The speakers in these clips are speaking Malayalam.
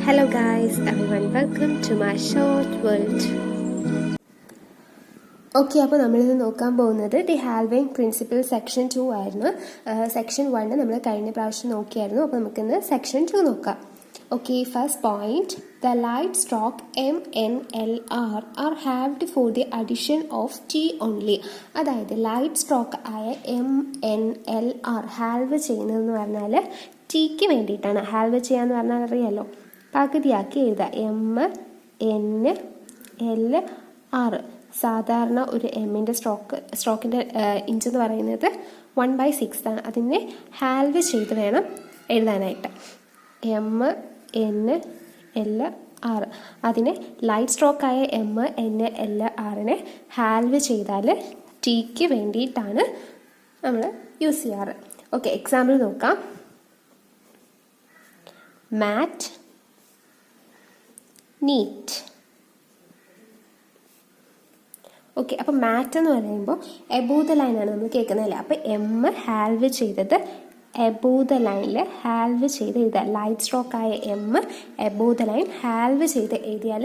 Hello guys, everyone, welcome to my short world. Okay, അപ്പോൾ നമ്മളിത് നോക്കാൻ പോകുന്നത് ദി ഹാൽവെയിൻ പ്രിൻസിപ്പിൾ സെക്ഷൻ 2 ആയിരുന്നു. സെക്ഷൻ 1 നമ്മൾ കഴിഞ്ഞ പ്രാവശ്യം നോക്കിയായിരുന്നു. അപ്പോൾ നമുക്കിന്ന് സെക്ഷൻ 2 നോക്കാം. Okay, first point, the light stroke MNLR are halved for the addition of T only. അതായത് ലൈറ്റ് സ്ട്രോക്ക് ആയ MNLR ഹാൽവ് ചെയ്യുന്നതെന്ന് പറഞ്ഞാൽ ടിക്ക് വേണ്ടിയിട്ടാണ്. ഹാൽവ് ചെയ്യാന്ന് പറഞ്ഞാൽ അറിയാലോ, പകുതിയാക്കി എഴുതുക. MNLR. സാധാരണ ഒരു എമ്മിൻ്റെ സ്ട്രോക്കിൻ്റെ ഇഞ്ച് എന്ന് പറയുന്നത് 1/6 ആണ്. അതിനെ ഹാൽവ് ചെയ്ത് വേണം എഴുതാനായിട്ട്. MNLR. അതിനെ ലൈറ്റ് സ്ട്രോക്കായ MNLRനെ ഹാൽവ് ചെയ്താൽ ടിക്ക് വേണ്ടിയിട്ടാണ് നമ്മൾ യൂസ് ചെയ്യാറ്. ഓക്കെ, എക്സാമ്പിൾ നോക്കാം. മാറ്റ്, നീറ്റ്. ഓക്കെ, അപ്പോൾ മാറ്റ് എന്ന് പറയുമ്പോൾ എബോവ് ദ ലൈനാണ് നമ്മൾ കേൾക്കുന്നതല്ലേ. അപ്പോൾ ഹാൽവ് ചെയ്തത് എബോവ് ദ ലൈനിൽ ഹാൽവ് ചെയ്ത് എഴുതുക. ലൈറ്റ് സ്ട്രോക്ക് ആയ എബോവ് ദ ലൈൻ ഹാൽവ് ചെയ്ത് എഴുതിയാൽ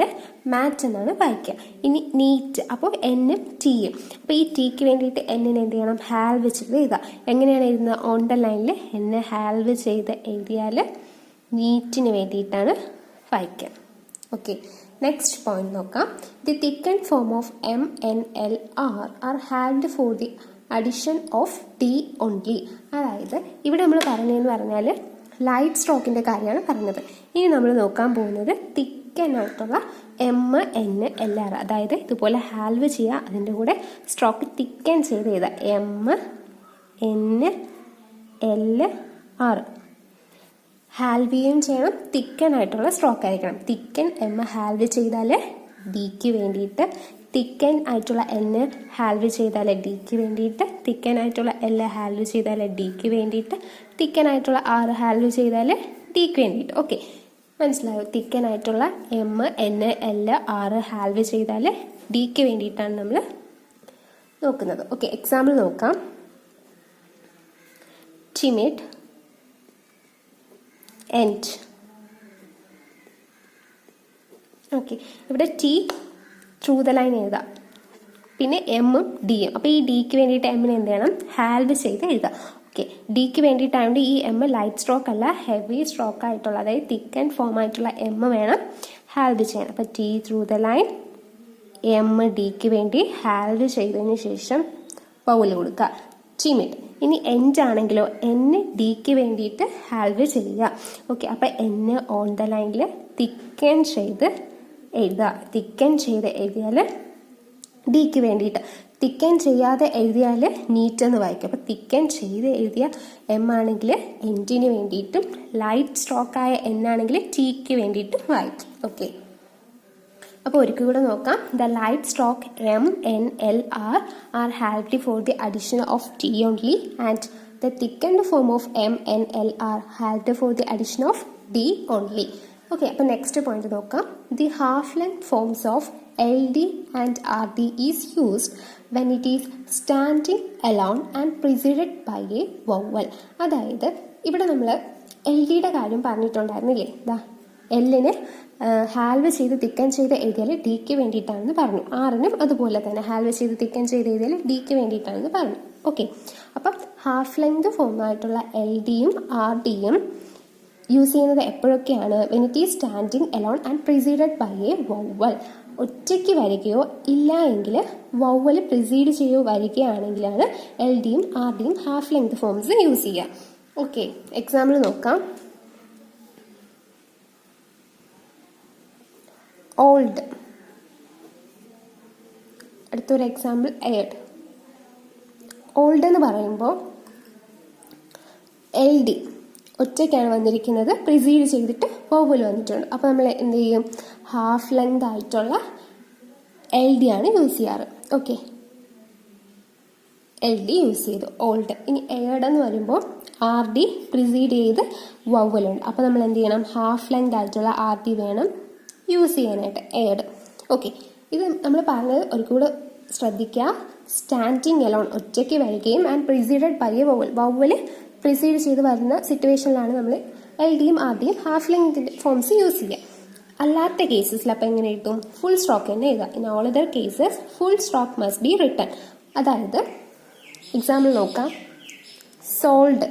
മാറ്റ് എന്നാണ് വായിക്കുക. ഇനി നീറ്റ്, അപ്പോൾ Nഉം Tയും. അപ്പോൾ ഈ ടിക്ക് വേണ്ടിയിട്ട് Nനെ എന്ത് ചെയ്യണം? ഹാൽവ് ചെയ്ത് എഴുതുക. എങ്ങനെയാണ് എഴുതുന്നത്? ഓൺ ദ ലൈനിൽ N ഹാൽവ് ചെയ്ത് എഴുതിയാൽ നീറ്റിന് വേണ്ടിയിട്ടാണ് വായിക്കുക. ഓക്കെ, നെക്സ്റ്റ് പോയിന്റ് നോക്കാം. The thickened form of MNLR are halved for the addition of T only. അതായത് ഇവിടെ നമ്മൾ പറഞ്ഞതെന്ന് പറഞ്ഞാൽ ലൈറ്റ് സ്ട്രോക്കിൻ്റെ കാര്യമാണ് പറഞ്ഞത്. ഇനി നമ്മൾ നോക്കാൻ പോകുന്നത് തിക്കനായിട്ടുള്ള MNLR. അതായത് ഇതുപോലെ ഹാൽവ് ചെയ്യുക, അതിൻ്റെ കൂടെ സ്ട്രോക്ക് തിക്കൻ ചെയ്ത് ചെയ്ത MNLR. ഹാൽവ് ചെയ്യുകയും ചെയ്യണം, തിക്കനായിട്ടുള്ള സ്ട്രോക്ക് ആയിരിക്കണം. തിക്കൻ ഹാൽവ് ചെയ്താൽ ഡിക്ക് വേണ്ടിയിട്ട്, തിക്കൻ ആയിട്ടുള്ള N ഹാൽവ് ചെയ്താൽ ഡിക്ക് വേണ്ടിയിട്ട്, തിക്കൻ ആയിട്ടുള്ള L ഹാൽവ് ചെയ്താൽ ഡിക്ക് വേണ്ടിയിട്ട്, തിക്കൻ ആയിട്ടുള്ള R ഹാൽവ് ചെയ്താൽ ഡിക്ക് വേണ്ടിയിട്ട്. ഓക്കെ, മനസ്സിലായോ? തിക്കൻ ആയിട്ടുള്ള MNLR ഹാൽവ് ചെയ്താൽ ഡിക്ക് വേണ്ടിയിട്ടാണ് നമ്മൾ നോക്കുന്നത്. ഓക്കെ, എക്സാമ്പിൾ നോക്കാം. Timid, end. ഓക്കെ, ഇവിടെ T ത്രൂ ദ ലൈൻ എഴുതാം, പിന്നെ Mഉം Dയും. അപ്പോൾ ഈ ഡിക്ക് വേണ്ടിയിട്ട് Mനെ എന്ത് ചെയ്യണം? ഹാൽവ് ചെയ്ത് എഴുതാം. ഓക്കെ, ഡിക്ക് വേണ്ടിയിട്ടായതുകൊണ്ട് ഈ M ലൈറ്റ് സ്ട്രോക്ക് അല്ല, ഹെവി സ്ട്രോക്ക് ആയിട്ടുള്ള, അതായത് തിക്ക് ആൻഡ് ഫോം ആയിട്ടുള്ള M വേണം ഹാൽവ് ചെയ്യാൻ. അപ്പോൾ T through the line, M ഡിക്ക് വേണ്ടി ഹാൽവ് ചെയ്തതിന് ശേഷം വൗവൽ കൊടുക്കുക. ടിമിഡ്. ഇനി എൻഡ് ആണെങ്കിലോ N ഡിക്ക് വേണ്ടിയിട്ട് ഹാൽവ് ചെയ്യുക. ഓക്കെ, അപ്പോൾ N ഓൺ ദ ലൈനിൽ തിക്കൻ ചെയ്ത് എഴുതുക. തിക്കൻ ചെയ്ത് എഴുതിയാൽ ഡിക്ക് വേണ്ടിയിട്ട്, തിക്കൻ ചെയ്യാതെ എഴുതിയാൽ നീറ്റ് എന്ന് വായിക്കും. അപ്പോൾ തിക്കൻ ചെയ്ത് എഴുതിയ M ആണെങ്കിൽ എൻഡിന് വേണ്ടിയിട്ടും, ലൈറ്റ് സ്ട്രോക്കായ N ആണെങ്കിൽ ടിക്ക് വേണ്ടിയിട്ടും വായിക്കും. ഓക്കെ, അപ്പോൾ ഒരിക്കൽ കൂടെ നോക്കാം. The light stroke MNLR are halved for the addition of T only and the thickened form of MNLR halved for the addition of D only. Okay, അപ്പോൾ നെക്സ്റ്റ് പോയിന്റ് നോക്കാം. The half length forms of LD and RD is used when it is standing alone and preceded by a vowel. അതായത് ഇവിടെ നമ്മൾ LDയുടെ കാര്യം പറഞ്ഞിട്ടുണ്ടായിരുന്നില്ലേ? Lനെ ഹാൽവ് ചെയ്ത് തിക്കൻ ചെയ്ത് എഴുതിയാൽ ഡിക്ക് വേണ്ടിയിട്ടാണെന്ന് പറഞ്ഞു. ആറിനും അതുപോലെ തന്നെ ഹാൽവ് ചെയ്ത് തിക്കൻ ചെയ്ത് എഴുതിയാൽ ഡിക്ക് വേണ്ടിയിട്ടാണെന്ന് പറഞ്ഞു. ഓക്കെ, അപ്പം ഹാഫ് ലെങ്ത് ഫോമായിട്ടുള്ള LDയും RDയും യൂസ് ചെയ്യുന്നത് എപ്പോഴൊക്കെയാണ്? When it is standing alone and preceded by a vowel. ഒറ്റയ്ക്ക് വരികയോ ഇല്ല എങ്കിൽ വൗവൽ പ്രിസീഡ് ചെയ്യുകയോ വരികയാണെങ്കിലാണ് LDയും RDയും ഹാഫ് ലെങ്ത് ഫോംസ് യൂസ് ചെയ്യുക. ഓക്കെ, എക്സാമ്പിൾ നോക്കാം. ഓൾഡ്. അടുത്തൊരു എക്സാമ്പിൾ എയർഡ്. ഓൾഡ് എന്ന് പറയുമ്പോൾ LD ഒറ്റയ്ക്കാണ് വന്നിരിക്കുന്നത്, പ്രിസീഡ് ചെയ്തിട്ട് വൗവൽ വന്നിട്ടുണ്ട്. അപ്പോൾ നമ്മൾ എന്ത് ചെയ്യും? ഹാഫ് ലെങ്ത് ആയിട്ടുള്ള LD ആണ് യൂസ് ചെയ്യാറ്. ഓക്കെ, LD യൂസ് ചെയ്തു ഓൾഡ്. ഇനി എയർഡ് എന്ന് പറയുമ്പോൾ RD പ്രിസീഡ് ചെയ്ത് വൗവലുണ്ട്. അപ്പോൾ നമ്മൾ എന്ത് ചെയ്യണം? ഹാഫ് ലെങ്ത് ആയിട്ടുള്ള RD വേണം യൂസ് ചെയ്യാനായിട്ട്, എയർഡ്. ഓക്കെ, ഇത് നമ്മൾ പറഞ്ഞത് ഒരിക്കലും ശ്രദ്ധിക്കുക. സ്റ്റാൻഡിങ് അലോൺ ഒറ്റയ്ക്ക് വരികയും and preceded by a vowel. Vowel precede ചെയ്ത് വരുന്ന സിറ്റുവേഷനിലാണ് നമ്മൾ എൽ ഡിയും ആർ ഡിയും ഹാഫ് ലെങ്ത് ഫോംസ് യൂസ് ചെയ്യുക. അല്ലാത്ത കേസസിൽ അപ്പം എങ്ങനെ കിട്ടും? ഫുൾ സ്ട്രോക്ക് തന്നെ എഴുതാം. In all other cases full stroke must be written. അതായത് എക്സാമ്പിൾ നോക്കാം. സോൾഡ്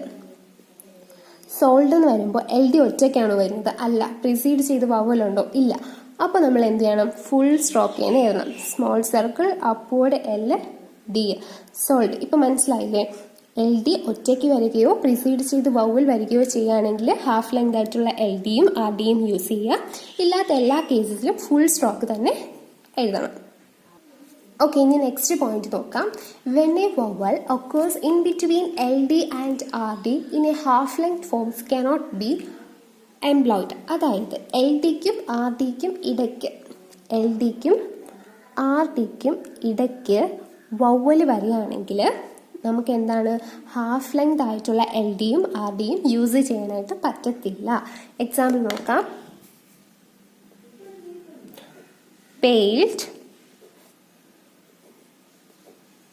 എന്ന് വരുമ്പോൾ എൽ ഡി ഒറ്റയ്ക്കാണോ വരുന്നത്? അല്ല. പ്രിസീഡ് ചെയ്ത് വവലുണ്ടോ? ഇല്ല. അപ്പോൾ നമ്മൾ എന്ത് ചെയ്യണം? ഫുൾ സ്ട്രോക്ക് തന്നെ എഴുതണം. Small circle upward L D sold. ഇപ്പം മനസ്സിലായില്ലേ? എൽ ഡി ഒറ്റയ്ക്ക് വരികയോ പ്രിസീഡ് ചെയ്ത് വവൽ വരികയോ ചെയ്യുകയാണെങ്കിൽ ഹാഫ് ലെങ്ത് ആയിട്ടുള്ള എൽ ഡിയും ആർ ഡിയും യൂസ് ചെയ്യുക. ഇല്ലാത്ത എല്ലാ കേസസിലും ഫുൾ സ്ട്രോക്ക് തന്നെ എഴുതണം. ഓക്കെ, ഇനി നെക്സ്റ്റ് പോയിന്റ് നോക്കാം. When a vowel occurs in between L D and R D in a half length forms cannot be employed. അതായത് എൽ ഡിക്കും ആർ ഡിക്കും ഇടയ്ക്ക് വവൽ വരികയാണെങ്കിൽ നമുക്ക് എന്താണ്? ഹാഫ് ലെങ്ത് ആയിട്ടുള്ള എൽ ഡിയും ആർ ഡിയും യൂസ് ചെയ്യാനായിട്ട് പറ്റത്തില്ല. എക്സാമ്പിൾ നോക്കാം. പെയിൽഡ്,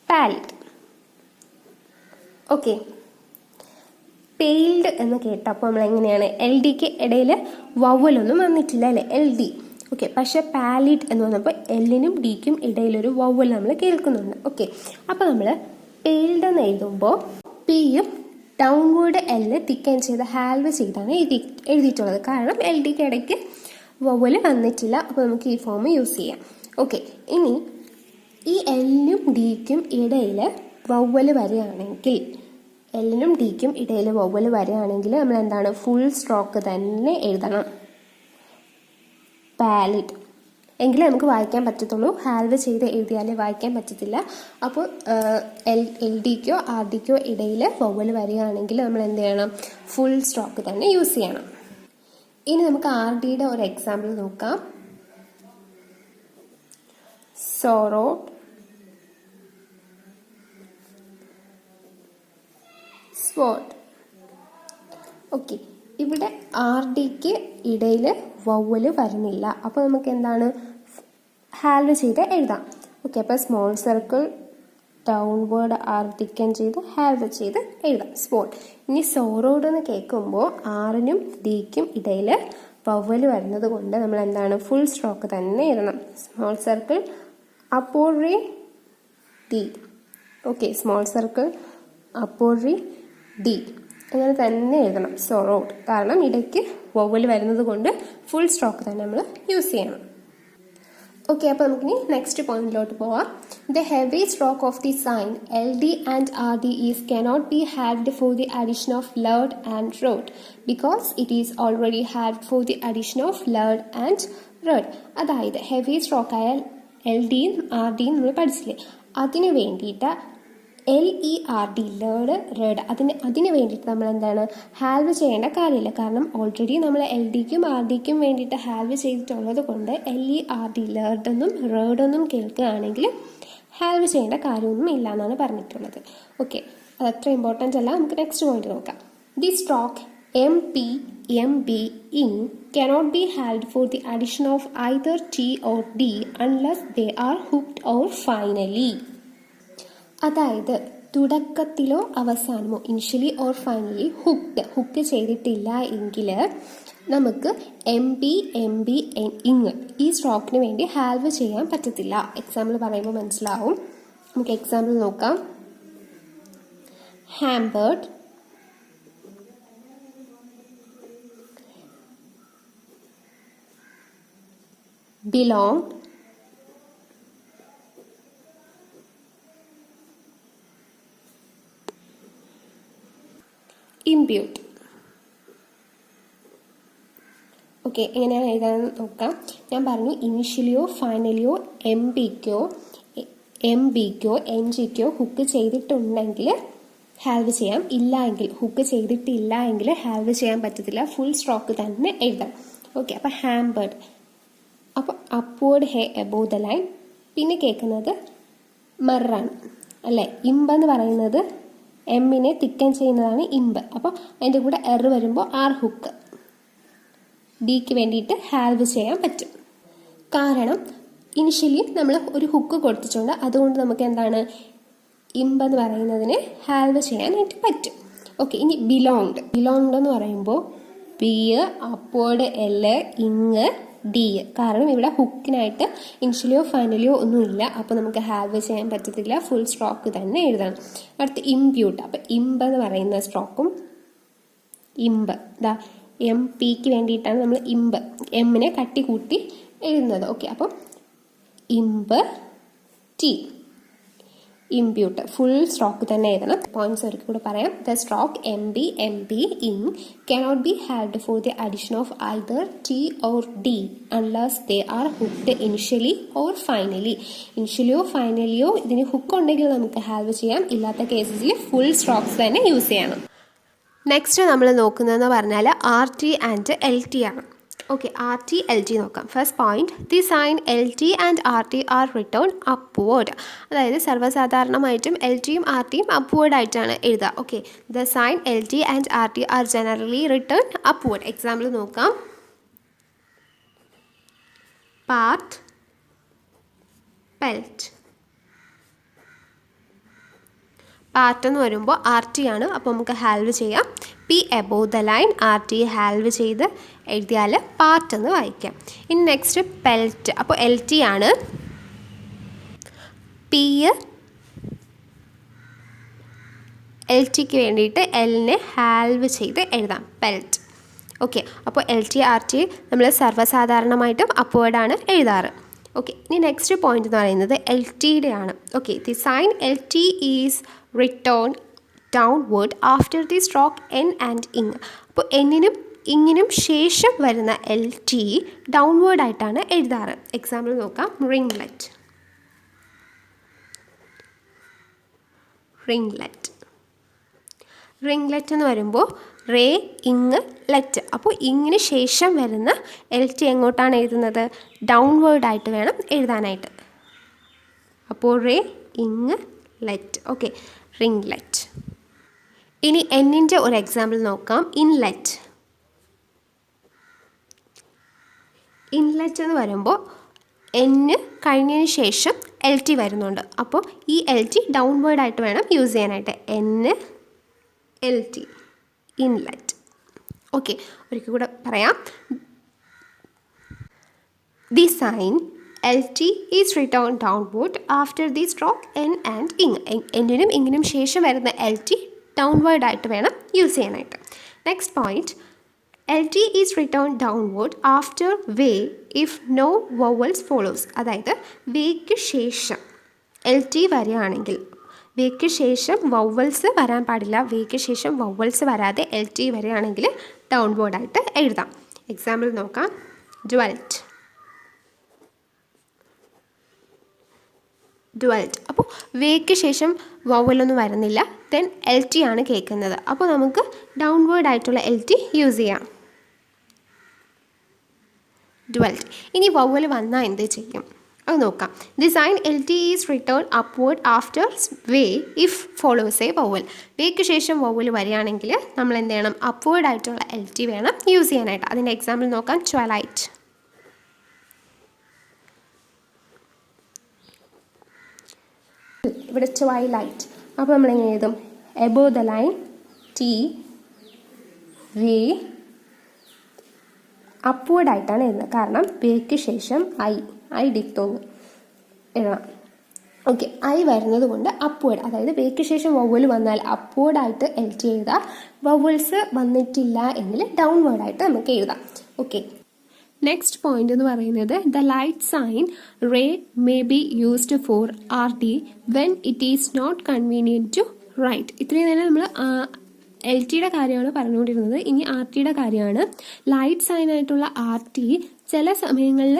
പാലിഡ്. ഓക്കെ, പെയിൽഡ് എന്ന് കേട്ടപ്പോൾ നമ്മൾ എങ്ങനെയാണ്? എൽ ഡിക്ക് ഇടയിൽ വവ്വലൊന്നും വന്നിട്ടില്ല അല്ലേ? L D. ഓക്കെ, പക്ഷെ പാലിഡ് എന്ന് പറഞ്ഞപ്പോൾ എല്ലിനും ഡിക്കും ഇടയിലൊരു വവ്വൽ നമ്മൾ കേൾക്കുന്നുണ്ട്. ഓക്കെ, അപ്പോൾ നമ്മൾ പെയിൽഡ് എന്ന് എഴുതുമ്പോൾ പിയും ഡൗൺവേർഡ് എല്ല് തിക്കൻ ചെയ്ത് ഹാൽവ് ചെയ്താണ് എഴുതിയിട്ടുള്ളത്. കാരണം എൽ ഡിക്ക് ഇടയ്ക്ക് വവ്വൽ വന്നിട്ടില്ല. അപ്പോൾ നമുക്ക് ഈ ഫോം യൂസ് ചെയ്യാം. ഓക്കെ, ഇനി ഈ എല്ലിനും ഡിക്കും ഇടയിൽ വവ്വൽ വരികയാണെങ്കിൽ നമ്മൾ എന്താണ്? ഫുൾ സ്ട്രോക്ക് തന്നെ എഴുതണം. പാലിഡ് എങ്കിലേ നമുക്ക് വായിക്കാൻ പറ്റത്തുള്ളൂ. ഹാൽവ് ചെയ്ത് എഴുതിയാലേ വായിക്കാൻ പറ്റത്തില്ല. അപ്പോൾ എൽ ഡിക്കോ ആർ ഡിക്കോ ഇടയിൽ വവ്വൽ വരികയാണെങ്കിൽ നമ്മൾ എന്ത് ചെയ്യണം? ഫുൾ സ്ട്രോക്ക് തന്നെ യൂസ് ചെയ്യണം. ഇനി നമുക്ക് ആർ ഡിയുടെ ഒരു എക്സാമ്പിൾ നോക്കാം. സോറോഡ്, സ്വോർഡ്. ഓക്കെ, ഇവിടെ ആർ ഡിക്ക് ഇടയിൽ വവ്വൽ വരുന്നില്ല. അപ്പോൾ നമുക്ക് എന്താണ്? ഹാൽവ് ചെയ്ത് എഴുതാം. ഓക്കെ, അപ്പോൾ small circle downward R thicken ചെയ്ത് ഹാൽവ് ചെയ്ത് എഴുതാം. സ്വോർഡ്. ഇനി സോറോഡ് എന്ന് കേൾക്കുമ്പോൾ ആറിനും ഡിക്കും ഇടയിൽ വവ്വൽ വരുന്നത് കൊണ്ട് നമ്മൾ എന്താണ്? ഫുൾ സ്ട്രോക്ക് തന്നെ എഴുതണം. സ്മോൾ സർക്കിൾ അപ്പോഴേ ഡി. ഓക്കെ, സ്മോൾ സർക്കിൾ അപ്പോഴേ ഡി അങ്ങനെ തന്നെ എഴുതണം. സോറോഡ്. കാരണം ഇടയ്ക്ക് വവ്വൽ വരുന്നത് കൊണ്ട് ഫുൾ സ്ട്രോക്ക് തന്നെ നമ്മൾ യൂസ് ചെയ്യണം. ഓക്കെ, അപ്പോൾ നമുക്കിനി നെക്സ്റ്റ് പോയിന്റിലോട്ട് പോവാം. The heavy stroke of the sign L D and R D is cannot be halved for the addition of lard and rod because it is already halved for the addition of lard and rod. അതായത് ഹെവി സ്ട്രോക്ക് ആയ എൽ ഡിയും ആർ ഡിയും നമ്മൾ പഠിച്ചില്ലേ? അതിന് വേണ്ടിയിട്ട് LERD ലേർഡ് റേഡ് അതിന് വേണ്ടിയിട്ട് നമ്മൾ എന്താണ്? ഹാൽവ് ചെയ്യേണ്ട കാര്യമില്ല. കാരണം ഓൾറെഡി നമ്മൾ എൽ ഡിക്കും ആർ ഡിക്കും വേണ്ടിയിട്ട് ഹാൽവ് ചെയ്തിട്ടുള്ളത് കൊണ്ട് LERD ലേർഡെന്നും റേഡൊന്നും കേൾക്കുകയാണെങ്കിൽ ഹാൽവ് ചെയ്യേണ്ട കാര്യമൊന്നും ഇല്ല എന്നാണ് പറഞ്ഞിട്ടുള്ളത്. ഓക്കെ, അതത്ര ഇമ്പോർട്ടൻ്റ് അല്ല. നമുക്ക് നെക്സ്റ്റ് പോയിന്റ് നോക്കാം. The stroke MP in cannot be held for the addition of either T or D unless they are hooked or finally. അതായത് തുടക്കത്തിലോ അവസാനമോ ഇനിഷ്യലി ഓർ ഫൈനലി ഹുക്ക് ചെയ്തിട്ടില്ല എങ്കിൽ നമുക്ക് MB ഇങ് ഈ സ്ട്രോക്കിന് വേണ്ടി ഹാൽവ് ചെയ്യാൻ പറ്റത്തില്ല. എക്സാമ്പിൾ പറയുമ്പോൾ മനസ്സിലാവും. നമുക്ക് എക്സാമ്പിൾ നോക്കാം. ഹാംബർഡ്, belonged, imbued. ഓക്കെ, എങ്ങനെയാണ് എഴുതാൻ നോക്കാം. ഞാൻ പറഞ്ഞു ഇനിഷ്യലിയോ ഫൈനലിയോ MBക്കോ NGക്കോ ഹുക്ക് ചെയ്തിട്ടുണ്ടെങ്കിൽ ഹാൽവ് ചെയ്യാം. ഇല്ല എങ്കിൽ ഹുക്ക് ചെയ്തിട്ടില്ല എങ്കിൽ ഹാൽവ് ചെയ്യാൻ പറ്റത്തില്ല. ഫുൾ സ്ട്രോക്ക് തന്നെ എഴുതാം. ഓക്കെ, അപ്പോൾ ഹാംബർഡ്, അപ്പോൾ upward hey above the line. പിന്നെ കേൾക്കുന്നത് മറാണ് അല്ലേ? ഇമ്പെന്ന് പറയുന്നത് എമ്മിനെ തിക്കൻ ചെയ്യുന്നതാണ് ഇമ്പ്. അപ്പോൾ അതിൻ്റെ കൂടെ എറ് വരുമ്പോൾ ആർ ഹുക്ക് ഡിക്ക് വേണ്ടിയിട്ട് ഹാൽവ് ചെയ്യാൻ പറ്റും. കാരണം ഇനിഷ്യലി നമ്മൾ ഒരു ഹുക്ക് കൊടുത്തിട്ടുണ്ട്. അതുകൊണ്ട് നമുക്ക് എന്താണ് ഇമ്പെന്ന് പറയുന്നതിന് ഹാൽവ് ചെയ്യാനായിട്ട് പറ്റും. ഓക്കെ, ഇനി ബിലോങ്ഡ് എന്ന് പറയുമ്പോൾ പി, അപ്വേർഡ് എൽ, ഇങ് ഡി. കാരണം ഇവിടെ ഹുക്കിനായിട്ട് ഇനിഷ്യലിയോ ഫൈനലിയോ ഒന്നുമില്ല, അപ്പോൾ നമുക്ക് ഹാവ് ചെയ്യാൻ പറ്റത്തില്ല, ഫുൾ സ്ട്രോക്ക് തന്നെ എഴുതണം. അടുത്ത് ഇംപ്യൂട്ട്. അപ്പം ഇമ്പ് എന്ന് പറയുന്ന സ്ട്രോക്കും ഇമ്പ് എം പിക്ക് വേണ്ടിയിട്ടാണ് നമ്മൾ ഇമ്പ് എമ്മിനെ കട്ടി കൂട്ടി എഴുതുന്നത്. ഓക്കെ, അപ്പം ഇമ്പ് ടി, ഇംപ്യൂട്ട് ഫുൾ സ്ട്രോക്ക് തന്നെ എഴുതണം. പോയിന്റ്സ് ഒരിക്കൽ കൂടെ പറയാം. The stroke M be in cannot be had for the addition of either T or D unless they are hooked initially or finally. ഇനിഷ്യലിയോ ഫൈനലിയോ ഇതിന് ഹുക്ക് ഉണ്ടെങ്കിൽ നമുക്ക് ഹാവ് ചെയ്യാം, ഇല്ലാത്ത കേസസിൽ ഫുൾ സ്ട്രോക്സ് തന്നെ യൂസ് ചെയ്യണം. നെക്സ്റ്റ് നമ്മൾ നോക്കുന്നതെന്ന് പറഞ്ഞാൽ R T and L T ആണ്. Okay, R T L T നോക്കാം. First point, the sign L T and R T are return upward. അതായത് സർവ്വസാധാരണമായിട്ടും എൽ ടിയും ആർ ടിയും അപ്വേർഡ് ആയിട്ടാണ് എഴുതുക. Okay, the sign L T and R T are generally return upward. Example നോക്കാം. Part, pelt. പാർട്ട് എന്ന് വരുമ്പോൾ ആർ ടി ആണ്, അപ്പോൾ നമുക്ക് ഹാൽവ് ചെയ്യാം. P above the line, R T halve ചെയ്ത് എഴുതിയാൽ പാർട്ട് എന്ന് വായിക്കാം. ഇനി നെക്സ്റ്റ് പെൽറ്റ്. അപ്പോൾ എൽ ടി ആണ്. പി എൽ ടിക്ക് വേണ്ടിയിട്ട് എല്ലിനെ ഹാൽവ് ചെയ്ത് എഴുതാം, പെൽറ്റ്. ഓക്കെ, അപ്പോൾ എൽ ടി ആർ ടി നമ്മൾ സർവ്വസാധാരണമായിട്ടും അപ്വേർഡാണ് എഴുതാറ്. ഓക്കെ, ഇനി നെക്സ്റ്റ് പോയിന്റ് എന്ന് പറയുന്നത് എൽ ടിയുടെ ആണ്. Okay, the sign L T is return downward after the stroke N and ഇങ്. അപ്പോൾ എന്നിനും ഇങ്ങിനും ശേഷം വരുന്ന എൽ ടി ഡൗൺവേർഡ് ആയിട്ടാണ് എഴുതാറ്. എക്സാമ്പിൾ നോക്കാം. റിംഗ്ലെറ്റ്, റിംഗ്ലെറ്റ്. റിംഗ്ലെറ്റ് എന്ന് വരുമ്പോൾ റേ ഇങ് ലെറ്റ്. അപ്പോൾ ഇങ്ങിന് ശേഷം വരുന്ന എൽ ടി എങ്ങോട്ടാണ് എഴുതുന്നത്? ഡൗൺവേർഡ് ആയിട്ട് വേണം എഴുതാനായിട്ട്. അപ്പോൾ റേ ഇങ് ലെറ്റ്. ഓക്കെ, റിംഗ്ലെറ്റ്. ഇനി എന്നിൻ്റെ ഒരു എക്സാമ്പിൾ നോക്കാം. ഇൻലെറ്റ്. ഇൻലെറ്റ് എന്ന് വരുമ്പോൾ എന്ന് കഴിഞ്ഞതിന് ശേഷം എൽ ടി വരുന്നുണ്ട്. അപ്പോൾ ഈ എൽ ടി ഡൗൺവേർഡ് ആയിട്ട് വേണം യൂസ് ചെയ്യാനായിട്ട്. എന്ന് എൽ ടി, ഇൻലെറ്റ്. ഓക്കെ, ഒരിക്കൽ കൂടെ പറയാം. The sign L T is return downward after the stroke N and ing. എന്നിനും ഇങ്ങിനും ശേഷം വരുന്ന എൽ ടി ഡൗൺവേർഡ് ആയിട്ട് വേണം യൂസ് ചെയ്യാനായിട്ട്. Next point, L T is return downward after way if no vowels follows. അതായത് വേക്ക് ശേഷം എൽ ടി വരികയാണെങ്കിൽ, വേക്ക് ശേഷം വവൽസ് വരാൻ പാടില്ല, വേക്ക് ശേഷം വവൽസ് വരാതെ എൽ ടി വരികയാണെങ്കിൽ ഡൗൺവേർഡ് ആയിട്ട് എഴുതാം. എക്സാമ്പിൾ നോക്കാം. Dwelt, dwelt. അപ്പോൾ വേക്ക് ശേഷം വവലൊന്നും വരുന്നില്ല, ദെൻ എൽ ടി ആണ് കേൾക്കുന്നത്. അപ്പോൾ നമുക്ക് ഡൗൺവേർഡ് ആയിട്ടുള്ള എൽ ടി യൂസ് ചെയ്യാം. ഡ്വെൽറ്റ്. ഇനി വവൽ വന്നാൽ എന്ത് ചെയ്യും അത് നോക്കാം. The sign L T is return upward after way if follows a vowel. വേക്ക് ശേഷം വവൽ വരികയാണെങ്കിൽ നമ്മൾ എന്ത് ചെയ്യണം? അപ്വേർഡ് ആയിട്ടുള്ള എൽ ടി വേണം യൂസ് ചെയ്യാനായിട്ട്. അതിൻ്റെ എക്സാമ്പിൾ നോക്കാം. ട്വലൈറ്റ്. ഇവിടെ ട്വൈലൈറ്റ്. അപ്പോൾ നമ്മൾ എങ്ങനെ എഴുതും? Above the line, T, way, upward ആയിട്ടാണ് എഴുതുന്നത്. കാരണം വേക്ക് ശേഷം ഐ ഡിക്തോങ് എഴുതണം. ഓക്കെ, ഐ വരുന്നത് കൊണ്ട് അപ്വേർഡ്, അതായത് വേക്ക് ശേഷം വവ്വൽ വന്നാൽ അപ്വേർഡ് ആയിട്ട് എൽ ടി എഴുതാം. വവ്വൽസ് വന്നിട്ടില്ല എങ്കിൽ ഡൗൺവേർഡ് ആയിട്ട് നമുക്ക് എഴുതാം. ഓക്കെ, നെക്സ്റ്റ് പോയിന്റ് എന്ന് പറയുന്നത് the light sign ray may be used for R T when it is not convenient to write. ഇത്രയും നേരം നമ്മൾ എൽ ടിയുടെ കാര്യമാണ് പറഞ്ഞുകൊണ്ടിരുന്നത്. ഇനി ആർ ടിയുടെ കാര്യമാണ്. ലൈറ്റ് സൈൻ ആയിട്ടുള്ള ആർ ടി ചില സമയങ്ങളിൽ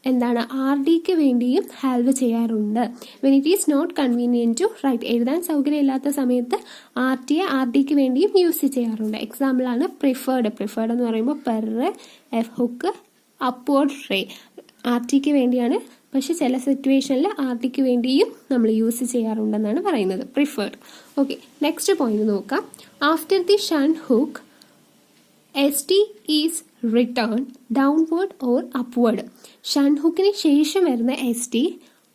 എന്താണ് ആർ ഡിക്ക് വേണ്ടിയും ഹാൽവ് ചെയ്യാറുണ്ട്. When it is not convenient to write, എഴുതാൻ സൗകര്യമില്ലാത്ത സമയത്ത് ആർ ടിയെ ആർ ഡിക്ക് വേണ്ടിയും യൂസ് ചെയ്യാറുണ്ട്. എക്സാമ്പിളാണ് പ്രിഫേർഡ്. പ്രിഫേർഡ് എന്ന് പറയുമ്പോൾ per, F hook, upward ray. R ടിക്ക് വേണ്ടിയാണ്, പക്ഷെ ചില സിറ്റുവേഷനിൽ ആർ ടിക്ക് വേണ്ടിയും നമ്മൾ യൂസ് ചെയ്യാറുണ്ടെന്നാണ് പറയുന്നത്. പ്രിഫേർഡ്. ഓക്കെ, നെക്സ്റ്റ് പോയിന്റ് നോക്കാം. After the shun hook S T is return downward or upward. Shun ഹുക്കിന് ശേഷം വരുന്ന എസ് ടി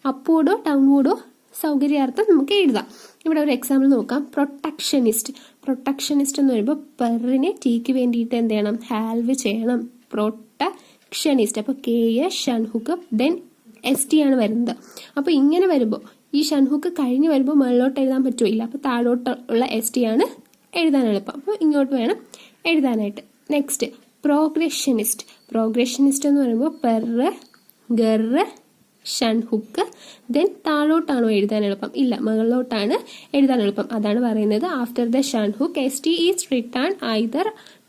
അപ്വേർഡോ ഡൗൺവേർഡോ സൗകര്യാർത്ഥം നമുക്ക് എഴുതാം. ഇവിടെ ഒരു എക്സാമ്പിൾ നോക്കാം. പ്രൊട്ടക്ഷനിസ്റ്റ്. പ്രൊട്ടക്ഷനിസ്റ്റ് എന്ന് പറയുമ്പോൾ പെറിനെ ടീക്ക് വേണ്ടിയിട്ട് എന്ത് ചെയ്യണം? ഹാൽവ് ചെയ്യണം. പ്രൊട്ടക്ഷനിസ്റ്റ്. അപ്പോൾ K A shun hook then S T ആണ് വരുന്നത്. അപ്പോൾ ഇങ്ങനെ വരുമ്പോൾ ഈ ഷൺഹുക്ക് കഴിഞ്ഞ് വരുമ്പോൾ മുകളിലോട്ട് എഴുതാൻ പറ്റില്ല. അപ്പോൾ താഴോട്ടുള്ള എസ് ടി ആണ് എഴുതാൻ എളുപ്പം. അപ്പോൾ ഇങ്ങോട്ട് വേണം എഴുതാനായിട്ട്. നെക്സ്റ്റ് പ്രോഗ്രഷനിസ്റ്റ്. പ്രോഗ്രഷനിസ്റ്റ് എന്ന് പറയുമ്പോൾ പെറ് ഗറ് ഷൺഹുക്ക് ദെൻ താഴോട്ടാണോ എഴുതാൻ എളുപ്പം? ഇല്ല, മുകളിലോട്ടാണ് എഴുതാൻ എളുപ്പം. അതാണ് പറയുന്നത് after the shun hook S T is return either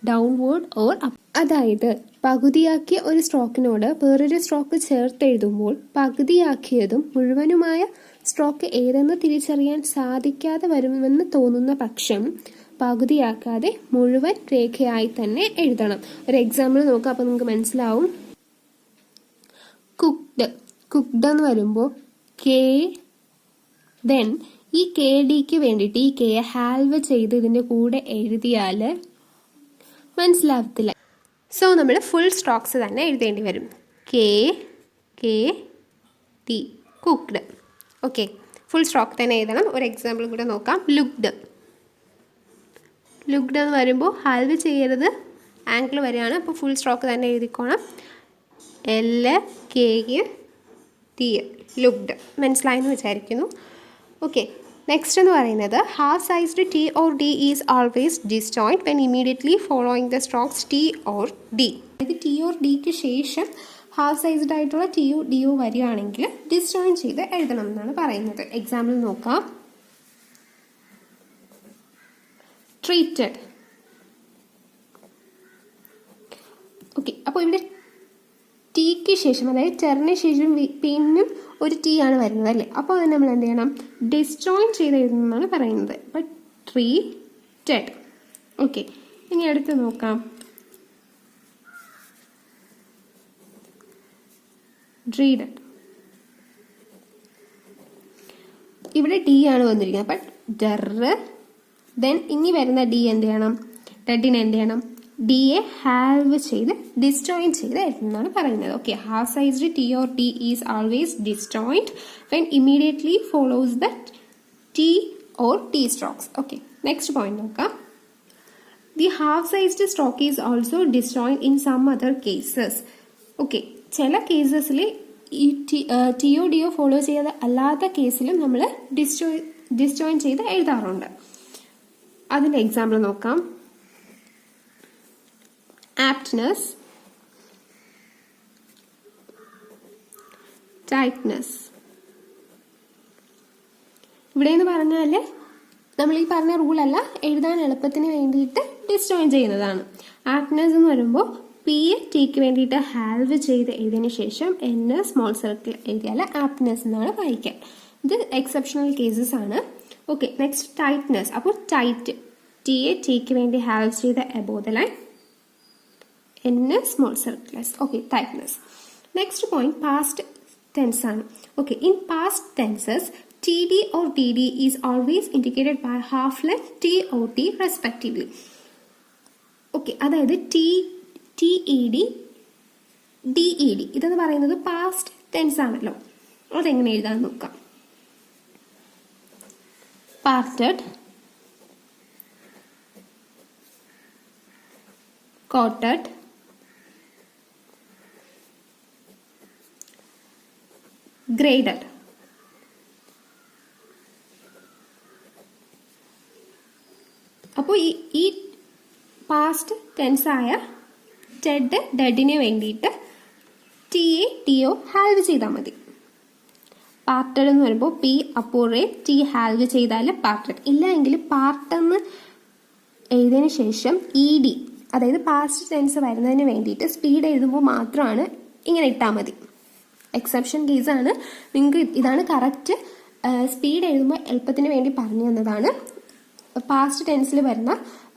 downward or up. അതായത് പകുതിയാക്കിയ ഒരു സ്ട്രോക്കിനോട് വേറൊരു സ്ട്രോക്ക് ചേർത്ത് എഴുതുമ്പോൾ പകുതിയാക്കിയതും മുഴുവനുമായ സ്ട്രോക്ക് ഏതെന്ന് തിരിച്ചറിയാൻ സാധിക്കാതെ വരുമെന്ന് തോന്നുന്ന പക്ഷം പകുതിയാക്കാതെ മുഴുവൻ രേഖയായി തന്നെ എഴുതണം. ഒരു എക്സാമ്പിൾ നോക്കാം, അപ്പോൾ നിങ്ങൾക്ക് മനസ്സിലാവും. കുക്ക്ഡ്. കുക്ക്ഡ് എന്ന് വരുമ്പോൾ കെ ദെൻ ഈ കെ ഡിക്ക് വേണ്ടിയിട്ട് ഈ കെ ഹാൽവ് ചെയ്ത് ഇതിൻ്റെ കൂടെ എഴുതിയാൽ മനസ്സിലാവത്തില്ല. സോ നമ്മൾ ഫുൾ സ്ട്രോക്സ് തന്നെ എഴുതേണ്ടി വരും. K T cooked. Okay, full stroke തന്നെ എഴുതണം. ഒരു എക്സാമ്പിൾ കൂടെ നോക്കാം. ലുക്ക്ഡ്. ലുക്ക്ഡ് എന്ന് വരുമ്പോൾ ഹാൽവ് ചെയ്യരുത്, ആംഗിൾ വരെയാണ്. അപ്പോൾ ഫുൾ സ്ട്രോക്ക് തന്നെ എഴുതിക്കോണം. LKT looked. മനസ്സിലായെന്ന് വിചാരിക്കുന്നു. ഓക്കെ, നെക്സ്റ്റ് എന്ന് പറയുന്നത് half sized T or D is always disjoint when immediately following the strokes T or D. ഇത് ടി ഓർ ഡിക്ക് ശേഷം ഹാഫ് സൈസ്ഡ് ആയിട്ടുള്ള ടിയു ഡിയു വരികയാണെങ്കിൽ ഡിസ്ജോയിൻ ചെയ്ത് എഴുതണം എന്നാണ് പറയുന്നത്. എക്സാമ്പിൾ നോക്കാം. ട്രീറ്റഡ്. ഓക്കെ, അപ്പോൾ ഇവിടെ ടിക്ക് ശേഷം അതായത് ടെറിന് ശേഷം പിന്നും ഒരു ടി ആണ് വരുന്നത് അല്ലേ? അപ്പോൾ അത് നമ്മൾ എന്ത് ചെയ്യണം? ഡിസ്ജോയിൻ ചെയ്ത് എഴുതുന്നതാണ് പറയുന്നത്. അപ്പം ട്രീറ്റഡ്. ഓക്കെ, ഇനി അടുത്ത് നോക്കാം. ഡ്രീഡഡ്. ഇവിടെ ഡി ആണ് വന്നിരിക്കുന്നത്. അപ്പം ഡെറ് ദെൻ ഇനി വരുന്ന ഡി എന്ത് ചെയ്യണം? ഡെഡിനെ എന്ത് ചെയ്യണം? ഡിയെ ഹാൽവ് ചെയ്ത് ഡിസ്ജോയിൻ ചെയ്ത് എഴുതുന്നതാണ് പറയുന്നത്. Okay, half sized T or D is always disjoint when immediately follows the T or T strokes. Okay, next point നോക്കാം. The half sized stroke is also disjoin in some other cases. Okay, ചില കേസസിൽ ഈ ടിയോ ഡിയോ ഫോളോ ചെയ്യാതെ അല്ലാത്ത കേസിലും നമ്മൾ ഡിസ്ജോയിൻ ചെയ്ത് എഴുതാറുണ്ട്. അതിൻ്റെ എക്സാമ്പിൾ നോക്കാം. aptness, tightness. ഇവിടെ എന്ന് പറഞ്ഞാൽ നമ്മൾ ഈ പറഞ്ഞ റൂളല്ല, എഴുതാൻ എളുപ്പത്തിന് വേണ്ടിയിട്ട് ഡിസ്ജോയിൻ ചെയ്യുന്നതാണ്. ആപ്റ്റ്നെസ് എന്ന് പറയുമ്പോൾ പി ടിക്ക് വേണ്ടിയിട്ട് ഹാൽവ് ചെയ്ത് എഴുതിയതിന് ശേഷം എൻ സ്മോൾ സർക്കിൾ എഴുതിയാൽ ആപ്റ്റ്നെസ് എന്നാണ് വായിക്കാൻ. ഇത് എക്സെപ്ഷണൽ കേസസ് ആണ്. Okay, next tightness. അപ്പോൾ ടൈറ്റ് ടിക്ക് വേണ്ടി ഹാൽവ് ചെയ്ത് above the line N small circles. Okay, tightness. Next point, past tense ആണ്. Okay, in past tenses, TD or DD is always indicated by half length T or T respectively. Okay, അതായത് TED, DED ഇതെന്ന് പറയുന്നത് past tense ആണല്ലോ. അതെങ്ങനെ എഴുതാൻ നോക്കാം. Parted, coated, graded. അപ്പോൾ ഈ പാസ്റ്റ് ടെൻസ് ആയ ഡെഡിന് വേണ്ടിയിട്ട് ടിഒ ഹാൽവ് ചെയ്താൽ മതി. പാർട്ടഡ് എന്ന് പറയുമ്പോൾ പി അപ്പോഴേ ടി ഹാൽവ് ചെയ്താൽ പാർട്ടഡ്. ഇല്ല എങ്കിൽ പാർട്ടെന്ന് എഴുതിയതിന് ശേഷം ED അതായത് പാസ്റ്റ് ടെൻസ് വരുന്നതിന് വേണ്ടിയിട്ട് സ്പീഡ് എഴുതുമ്പോൾ മാത്രമാണ് ഇങ്ങനെ ഇട്ടാൽ മതി. എക്സെപ്ഷൻ കേസാണ്. നിങ്ങൾക്ക് ഇതാണ് കറക്റ്റ്. സ്പീഡ് എഴുതുമ്പോൾ എളുപ്പത്തിന് വേണ്ടി പറഞ്ഞു തന്നതാണ്. പാസ്റ്റ് ടെൻസിൽ വരുന്ന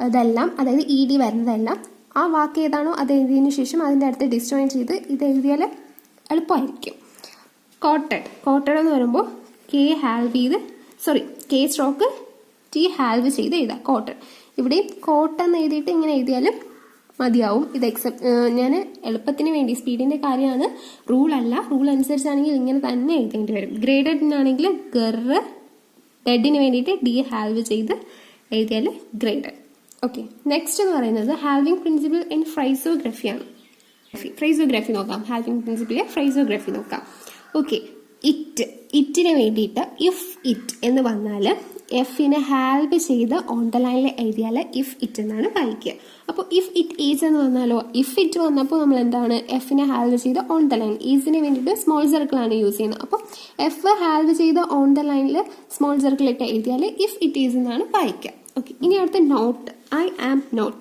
ഇതെല്ലാം അതായത് ED വരുന്നതെല്ലാം ആ വാക്ക് ഏതാണോ അത് എഴുതിയതിന് ശേഷം അതിൻ്റെ അടുത്ത് ഡിസ്ജോയിൻ ചെയ്ത് ഇത് എഴുതിയാൽ എളുപ്പമായിരിക്കും. കോട്ടഡ് എന്ന് പറയുമ്പോൾ കെ സ്ട്രോക്ക് ടി ഹാൽവ് ചെയ്ത് എഴുതാം. കോട്ടഡ്. ഇവിടെയും കോട്ട് എന്ന് എഴുതിയിട്ട് ഇങ്ങനെ എഴുതിയാലും മതിയാവും. ഇത് ഞാൻ എളുപ്പത്തിന് വേണ്ടി സ്പീഡിന്റെ കാര്യമാണ്, റൂൾ അല്ല. റൂൾ അനുസരിച്ചാണെങ്കിൽ ഇങ്ങനെ തന്നെ എഴുതേണ്ടി വരും. ഗ്രേഡഡിനാണെങ്കിൽ ഗറ്, ഡെഡിന് വേണ്ടിയിട്ട് ഡി ഹാൽവ് ചെയ്ത് എഴുതിയാൽ ഗ്രേഡഡ്. ഓക്കെ, നെക്സ്റ്റ് എന്ന് പറയുന്നത് ഹാൽവിംഗ് പ്രിൻസിപ്പിൾ ഇൻ ഫ്രൈസോഗ്രഫിയാണ്. ഫ്രൈസോഗ്രഫി നോക്കാം. ഹാൽവിംഗ് പ്രിൻസിപ്പിളിലെ ഫ്രൈസോഗ്രഫി നോക്കാം. ഓക്കെ, ഇറ്റിന് വേണ്ടിയിട്ട് ഇഫ് ഇറ്റ് എന്ന് വന്നാൽ എഫിനെ ഹാൽവ് ചെയ്ത് ഓൺ ദ ലൈനിൽ എഴുതിയാൽ ഇഫ് ഇറ്റ് എന്നാണ് വായിക്കുക. അപ്പോൾ ഇഫ് ഇറ്റ് ഈസ് എന്ന് വന്നാലോ, ഇഫ് ഇറ്റ് വന്നപ്പോൾ നമ്മൾ എന്താണ് എഫിനെ ഹാൽവ് ചെയ്ത് ഓൺ ദ ലൈൻ, ഈസിന് വേണ്ടിയിട്ട് സ്മോൾ സർക്കിളാണ് യൂസ് ചെയ്യുന്നത്. അപ്പോൾ എഫ് ഹാൽവ് ചെയ്ത് ഓൺ ദ ലൈനിൽ സ്മോൾ സർക്കിൾ ഇട്ട് എഴുതിയാൽ ഇഫ് ഇറ്റ് ഈസ് എന്നാണ് വായിക്കുക. ഓക്കെ, ഇനി അടുത്ത നോട്ട്. I am not.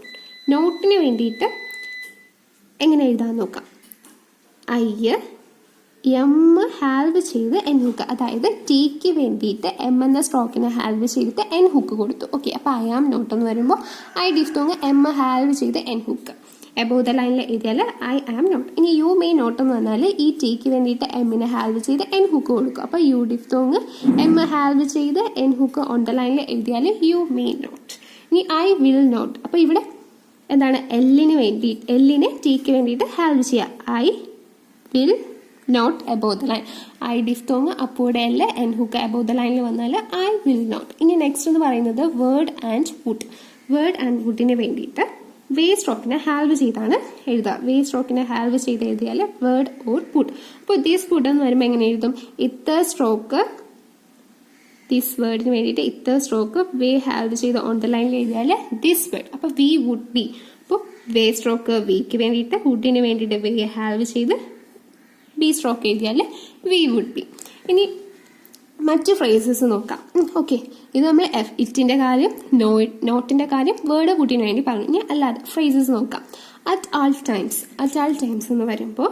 നോട്ടിന് വേണ്ടിയിട്ട് എങ്ങനെ എഴുതാൻ നോക്കാം. ഐ എം ഹാൽവ് ചെയ്ത് എൻ ഹുക്ക്, അതായത് ടിക്ക് വേണ്ടിയിട്ട് എം എന്ന സ്ട്രോക്കിനെ ഹാൽവ് ചെയ്തിട്ട് എൻ ഹുക്ക് കൊടുത്തു. ഓക്കെ, അപ്പോൾ ഐ ആം നോട്ട് എന്ന് വരുമ്പോൾ ഐ ഡിഫ്തോങ് എം ഹാൽവ് ചെയ്ത് എൻ ഹുക്ക് എബോവ് ദ ലൈനിൽ എഴുതിയാൽ ഐ ആം നോട്ട്. ഇനി യു മേ നോട്ട് എന്ന് പറഞ്ഞാൽ ഈ ടിക്ക് വേണ്ടിയിട്ട് എമ്മിനെ ഹാൽവ് ചെയ്ത് എൻ ഹുക്ക് കൊടുക്കും. അപ്പോൾ യു ഡിഫ്തോങ് എം ഹാൽവ് ചെയ്ത് എൻ ഹുക്ക് ഓൺ ദ ലൈനിൽ എഴുതിയാൽ യു മേ നോട്ട്. ഇനി ഐ വിൽ നോട്ട്. അപ്പോൾ ഇവിടെ എന്താണ് എല്ലിനെ ടിക്ക് വേണ്ടിയിട്ട് ഹാൽവ് ചെയ്യുക. I will not above the line. I diphthong അപ്പോടെ അല്ല എൻ ഹുക്ക് എബോവ് ദ ലൈനിൽ വന്നാൽ ഐ വിൽ നോട്ട്. ഇനി നെക്സ്റ്റ് എന്ന് പറയുന്നത് word and would. Word and വുഡിന് വേണ്ടിയിട്ട് വേ സ്ട്രോക്കിനെ ഹാൽവ് ചെയ്താണ് എഴുതുക. വേ സ്ട്രോക്കിനെ ഹാൽവ് ചെയ്ത് എഴുതിയാൽ വേർഡ് ഓർ വുഡ്. അപ്പോൾ ദിസ് വുഡ് എന്ന് വരുമ്പോൾ എങ്ങനെ എഴുതും? ഇത്ത സ്ട്രോക്ക് ദിസ് വേർഡിന് വേണ്ടിയിട്ട് ഇത്ത സ്ട്രോക്ക് വേ ഹാൽവ് ചെയ്ത് ഓൺ ദ ലൈനിൽ എഴുതിയാൽ ദിസ് വേർഡ്. അപ്പോൾ വി വുഡ് ബി. അപ്പോൾ വേ സ്ട്രോക്ക് വിക്ക് വേണ്ടിയിട്ട്, വുഡിന് വേണ്ടിയിട്ട് വേ ഹാൽവ് ചെയ്ത് ബി സ്ട്രോക്ക് എഴുതിയാൽ വി വുഡ് ബി. ഇനി മറ്റ് ഫ്രേസസ് നോക്കാം. ഓക്കെ, ഇത് നമ്മൾ ഇറ്റിന്റെ കാര്യം, നോട്ടിന്റെ കാര്യം, വേർഡ് വുഡിന് വേണ്ടി പറഞ്ഞു. ഇനി അല്ലാതെ ഫ്രേസസ് നോക്കാം. At all times. At all times എന്ന് വരുമ്പോൾ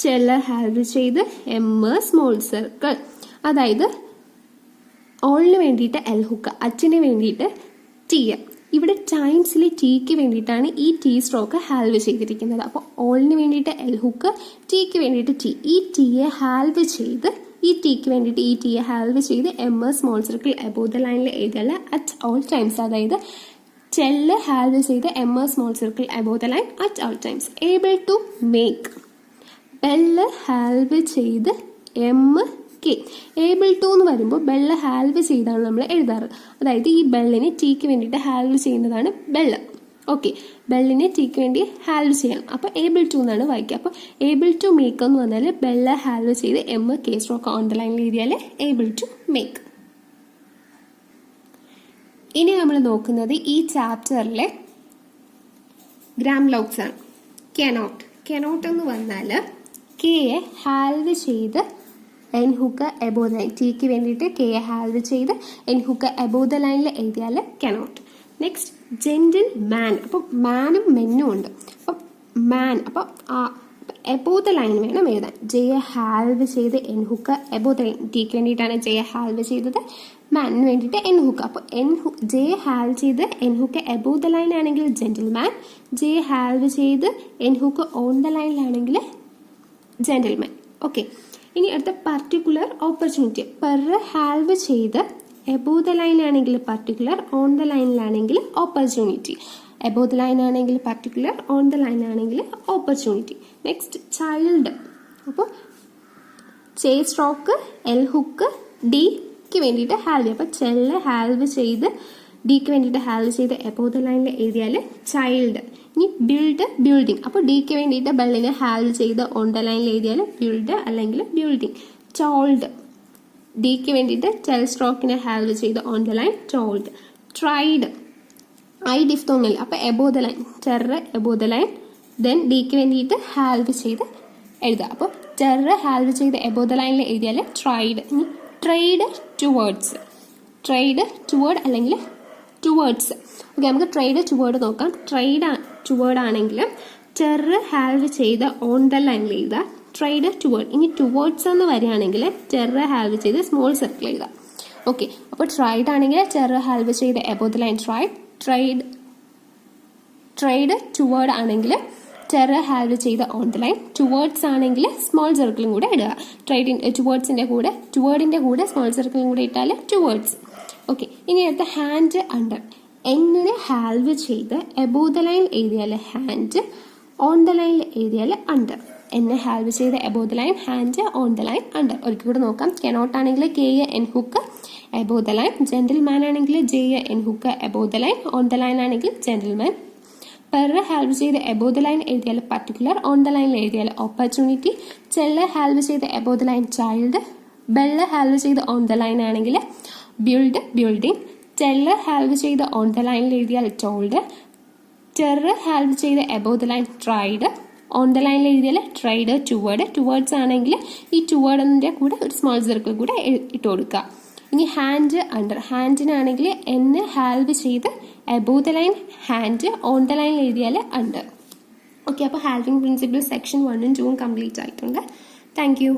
ചെല്ല ഹാൽവ് ചെയ്ത് എം സ്മോൾ സർക്കിൾ, അതായത് ഓളിന് വേണ്ടിയിട്ട് എൽ ഹുക്ക്, അച്ചിന് വേണ്ടിയിട്ട് ടി. ഇവിടെ ടൈംസിൽ ടിക്ക് വേണ്ടിയിട്ടാണ് ഈ ടി സ്ട്രോക്ക് ഹാൽവ് ചെയ്തിരിക്കുന്നത്. അപ്പോൾ ഓളിന് വേണ്ടിയിട്ട് എൽ ഹുക്ക്, ടിക്ക് വേണ്ടിയിട്ട് ടി. ഈ ടിയെ ഹാൽവ് ചെയ്ത് ഈ ടിക്ക് വേണ്ടിയിട്ട് ഈ ടിയെ ഹാൽവ് ചെയ്ത് M small circle above the ലൈനിൽ എഴുതിയാൽ അറ്റ് ഓൾ ടൈംസ്, അതായത് ചെല്ല് ഹാൽവ് ചെയ്ത് M small circle above the line at all times. Able to make. ബെല്ല് ഹാൽവ് ചെയ്ത് എം കെ. ഏബിൾ ടു എന്ന് വരുമ്പോൾ ബെല്ല് ഹാൽവ് ചെയ്താണ് നമ്മൾ എഴുതാറ്. അതായത് ഈ ബെല്ലിനെ ടിക്ക് വേണ്ടിയിട്ട് ഹാൽവ് ചെയ്യുന്നതാണ് ബെല്ല്. ഓക്കെ, ബെല്ലിനെ ടിക്ക് വേണ്ടി ഹാൽവ് ചെയ്യണം. അപ്പോൾ ഏബിൾ ടു എന്നാണ് വായിക്കുക. അപ്പോൾ ഏബിൾ ടു മേക്ക് എന്ന് പറഞ്ഞാൽ ബെല്ല് ഹാൽവ് ചെയ്ത് M K stroke on the ലൈനിൽ എഴുതിയാൽ ഏബിൾ ടു മേക്ക്. ഇനി നമ്മൾ നോക്കുന്നത് ഈ ചാപ്റ്ററിലെ ഗ്രാം ലോഗ്സ് ആണ്. കെനോട്ട്. കെനോട്ട് എന്ന് പറഞ്ഞാൽ കെയെ ഹാൽവ് ചെയ്ത് N hook above the line, tick വേണ്ടിയിട്ട് കെയെ ഹാൽവ് ചെയ്ത് എൻ ഹുക്ക് എബോവ് ദ ലൈനിൽ എഴുതിയാൽ കെനോട്ട്. നെക്സ്റ്റ് ജെന്റിൽ മാൻ. അപ്പം മാനും മെന്നും ഉണ്ട്. അപ്പം മാൻ, അപ്പം എബോവ് ദ ലൈൻ വേണം എഴുതാൻ. ജെയെ ഹാൽവ് ചെയ്ത് N hook above the line, ടിക്ക് വേണ്ടിയിട്ടാണ് ജെയെ ഹാൽവ് ചെയ്തത്, മാനിന് വേണ്ടിയിട്ട് എൻ ഹുക്ക്. അപ്പോൾ ജെ ഹാൽവ് ചെയ്ത് N hook above the line ആണെങ്കിൽ ജെന്റിൽ മാൻ, ജെ ഹാൽവ് ചെയ്ത് എൻ ഹുക്ക് ഓൺ ദ ലൈനിലാണെങ്കിൽ ജെന്റിൽമാൻ. ഓക്കെ, ഇനി അടുത്ത പർട്ടിക്കുലർ ഓപ്പർച്യൂണിറ്റി. പെർ ഹാൽവ് ചെയ്ത് എബോവ് ദ ലൈൻ ആണെങ്കിൽ പർട്ടിക്കുലർ, ഓൺ ദ ലൈനിലാണെങ്കിൽ ഓപ്പർച്യൂണിറ്റി. എബോവ് ദ ലൈൻ ആണെങ്കിൽ പർട്ടിക്കുലർ, ഓൺ ദ ലൈൻ ആണെങ്കിൽ ഓപ്പർച്യൂണിറ്റി. Next child. അപ്പോൾ ജെ സ്ട്രോക്ക് എൽ ഹുക്ക് ഡിക്ക് വേണ്ടിയിട്ട് ഹാൽവ്. അപ്പോൾ ചെല്ല് ഹാൽവ് ചെയ്ത് ഡിക്ക് വേണ്ടിയിട്ട് ഹാൽവ് ചെയ്ത് എബോവ് ദ ലൈനിൽ എഴുതിയാൽ ചൈൽഡ്. ഇനി ബിൽഡ്, ബിൽഡിംഗ്. അപ്പോൾ ഡിക്ക് വേണ്ടിയിട്ട് ബെല്ലിനെ ഹാൽവ് ചെയ്ത് ഓൺ ദ ലൈനിൽ എഴുതിയാൽ ബിൽഡ് അല്ലെങ്കിൽ ബിൽഡിംഗ്. ടോൾഡ്. ഡിക്ക് വേണ്ടിയിട്ട് ടെൽ സ്ട്രോക്കിനെ ഹാൽവ് ചെയ്ത് on the line told. Tried. I ഡിഫ്തോങ്ങിൽ. അപ്പോൾ എബോവ് ദ ലൈൻ, ടെറർ എബോവ് ദ ലൈൻ, ദെൻ ഡിക്ക് വേണ്ടിയിട്ട് ഹാൽവ് ചെയ്ത് എഴുതുക. അപ്പോൾ ടെറർ ഹാൽവ് ചെയ്ത് എബോവ് ദ ലൈനിൽ എഴുതിയാൽ ട്രൈഡ്. ഇനി ട്രൈഡ് ടുവേർഡ്സ്. ട്രൈഡ് ടുവേർഡ് അല്ലെങ്കിൽ ടുവേർഡ്സ്. ഓക്കെ, നമുക്ക് ട്രൈഡ് ടുവേർഡ് നോക്കാം. ട്രൈഡ് ടുവേർഡ് ആണെങ്കിൽ ടെറർ ഹാൽവ് ചെയ്ത് ഓൺ ദ ലൈനിൽ എഴുതുക, ട്രൈഡ് ടുവേർഡ്. ഇനി ടുവേർഡ്സ് എന്ന് വരികയാണെങ്കിൽ ടെറർ ഹാൽവ് ചെയ്ത് സ്മോൾ സർക്കിൾ എഴുതുക. ഓക്കെ, അപ്പോൾ ട്രൈഡ് ആണെങ്കിൽ ടെറർ ഹാൽവ് ചെയ്ത് above the line tried. Tried toward ആണെങ്കിൽ ടെറർ ഹാൽവ് ചെയ്ത് ഓൺ ദ ലൈൻ. ടുവേർഡ്സ് ആണെങ്കിൽ സ്മോൾ സർക്കിളും കൂടെ ഇടുക. ടുവേർഡ്സിന്റെ കൂടെ, ടുവേർഡിന്റെ കൂടെ സ്മോൾ സർക്കിളും കൂടെ ഇട്ടാൽ ടുവേർഡ്സ്. ഓക്കെ, ഇനി അടുത്ത ഹാൻഡ് അണ്ടർ. എന്നിനെ ഹാൽവ് ചെയ്ത് എബോവ് ദ ലൈൻ എഴുതിയാൽ ഹാൻഡ്, ഓൺ ദ ലൈനിൽ എഴുതിയാൽ അണ്ടർ. എന്നെ ഹാൽവ് ചെയ്ത് above the line, hand on the line, under. ഒരിക്കൽ കൂടെ നോക്കാം. കനോട്ട് ആണെങ്കിൽ K N hook above the line, gentleman ആണെങ്കിൽ J N hook above the line, on the line ആണെങ്കിൽ ജെന്റിൽമാൻ. പെർ ഹാൽവ് ചെയ്ത് എബോവ് ദ ലൈൻ എഴുതിയാൽ പർട്ടിക്കുലർ, ഓൺ ദ ലൈനിൽ എഴുതിയാൽ ഓപ്പർച്യൂണിറ്റി. ചെല്ല് ഹാൽവ് ചെയ്ത് above the line child, bell halve ചെയ്ത് ഓൺ ദ ലൈൻ ആണെങ്കിൽ ബിൽഡ് ബിൽഡിംഗ്. ടെല്ല് ഹാൽവ് ചെയ്ത് ഓൺ ദ ലൈനിൽ എഴുതിയാൽ ടോൾഡ്. ടെറ് ഹാൽവ് ചെയ്ത് above the line tried, on the ലൈനിൽ എഴുതിയാൽ ട്രൈഡ് ടുവേർഡ്. ടുവേർഡ്സ് ആണെങ്കിൽ ഈ ടുവേർഡിൻ്റെ കൂടെ ഒരു സ്മോൾ സർക്കിൾ കൂടെ ഇട്ട് കൊടുക്കുക. ഇനി ഹാൻഡ് അണ്ടർ. ഹാൻഡിനാണെങ്കിൽ എന്ന് ഹാൽവ് ചെയ്ത് above the line hand, on the ലൈനിൽ എഴുതിയാൽ അണ്ടർ. ഓക്കെ, അപ്പോൾ ഹാൽവിംഗ് പ്രിൻസിപ്പിൾ സെക്ഷൻ 1 ഉം 2 ഉം കംപ്ലീറ്റ് ആയിട്ടുണ്ട്. Thank you.